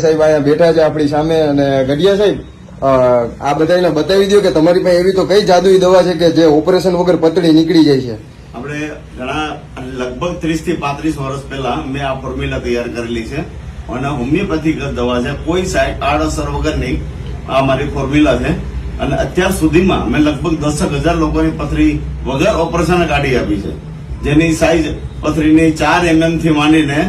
સાહેબ અહીંયા બેઠા છે આપણી સામે અને ગઢિયા સાહેબ આ બધાને બતાવી દો કે તમારી પાસે એવી તો કઈ જાદુઈ દવા છે કે જે ઓપરેશન વગર પતળી નીકળી જાય છે. આપણે ઘણા લગભગ 30 થી 35 વર્ષ પહેલા મેં આ ફોર્મ્યુલા તૈયાર કરેલી છે અને હોમિયોપેથિક દવા છે, કોઈ સાઈડ આડઅસર વગર નહીં. આ મારી ફોર્મ્યુલા છે અને અત્યાર સુધીમાં મેં લગભગ 10,000 લોકોની પથરી વગર ઓપરેશન કાઢી આપી છે, જેની સાઈઝ પથરીની 4 mm થી માંડીને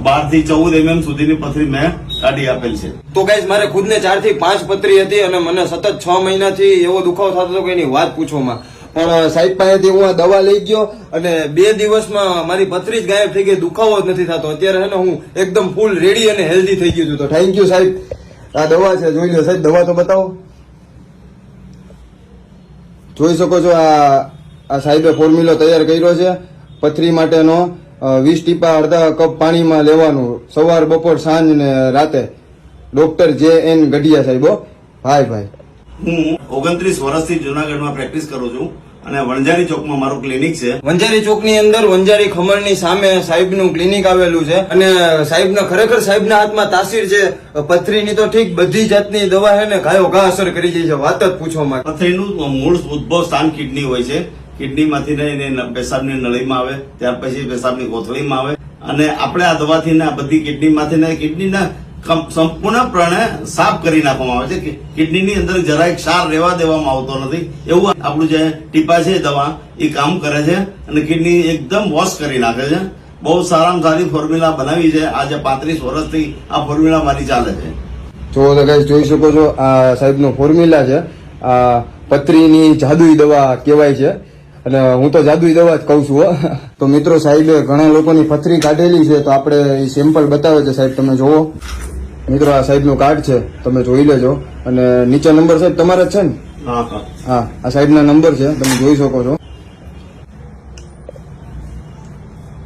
12 થી 14 mm સુધીની પથરી મેં કાઢી આપેલ છે. તો ગાઈસ મારે ખુદને 4 થી 5 પથરી હતી અને મને સતત 6 મહિનાથી એવો દુખાવો થતો હતો કે એની વાત પૂછવામાં. પણ સાહેબ પાસેથી હું આ દવા લઈ ગયો અને 2 દિવસમાં મારી પથરી જ ગાયબ થઈ ગઈ, દુખાવો જ નથી થતો. અત્યારે છે ને હું એકદમ ફૂલ રેડી અને હેલ્ધી થઈ ગયું છું. તો થેન્ક યુ સાહેબ. આ દવા છે, જોઈ લો સાહેબ, દવા તો બતાવો. જોઈ શકો છો આ સાહેબે ફોર્મ્યુલા તૈયાર કર્યો છે. પથરી માટેનો 20 ટીપા અડધા કપ પાણીમાં લેવાનું, સવાર બપોર સાંજ ને રાતે. ડોક્ટર JN ગઢિયા સાહેબો. ભાઈ હું 29 વર્ષથી જુનાગઢમાં પ્રેક્ટિસ કરું છું અને વણઝારી ચોકમાં મારું ક્લિનિક છે. વંજારી ચોકની અંદર વંજારી ખમણની સામે સાહેબનું ક્લિનિક આવેલું છે અને સાહેબના ખરેખર સાહેબના હાથમાં તાસીર છે. પથરીની તો ઠીક, બધી જાતની દવા છે ને ઘાયો ઘા અસર કરી જાય છે, વાત જ પૂછવામાં. પથરીનું મૂળ ઉદ્ભવ સ્થાન કિડની હોય છે. કિડનીમાંથી એને પેશાબની નળીમાં આવે, ત્યાર પછી પેશાબની કોથળીમાં આવે અને આપણે આ દવાથી ને આ બધી કિડનીમાંથી કિડનીના સંપૂર્ણપણે સાફ કરી નાખવામાં આવે છે. કિડનીની અંદર જરાય ક્ષાર રહેવા દેવામાં આવતો નથી. એવું આપણું જે ટીપા છે દવા એ કામ કરે છે અને કિડની એકદમ વોશ કરી નાખે છે. બહુ સારામાં સારી ફોર્મ્યુલા બનાવી છે. આજે 35 વર્ષથી આ ફોર્મ્યુલા મારી ચાલે છે. જો તો ગાઈસ જોઈ શકો છો આ સાહેબનો ફોર્મ્યુલા છે. આ પથરીની જાદુઈ દવા કહેવાય છે અને હું તો જાદુઈ દવા જ કહું છું. તો મિત્રો સાહેબે ઘણા લોકોની પથરી કાઢેલી છે, તો આપણે એ સેમ્પલ બતાવે છે. સાહેબ તમે જોવો મિત્રો, આ સાહેબનું કાર્ડ છે, તમે જોઈ લેજો. અને નીચે નંબર સાહેબ તમારા જ છે ને? હા, આ સાહેબના નંબર છે, તમે જોઈ શકો છો.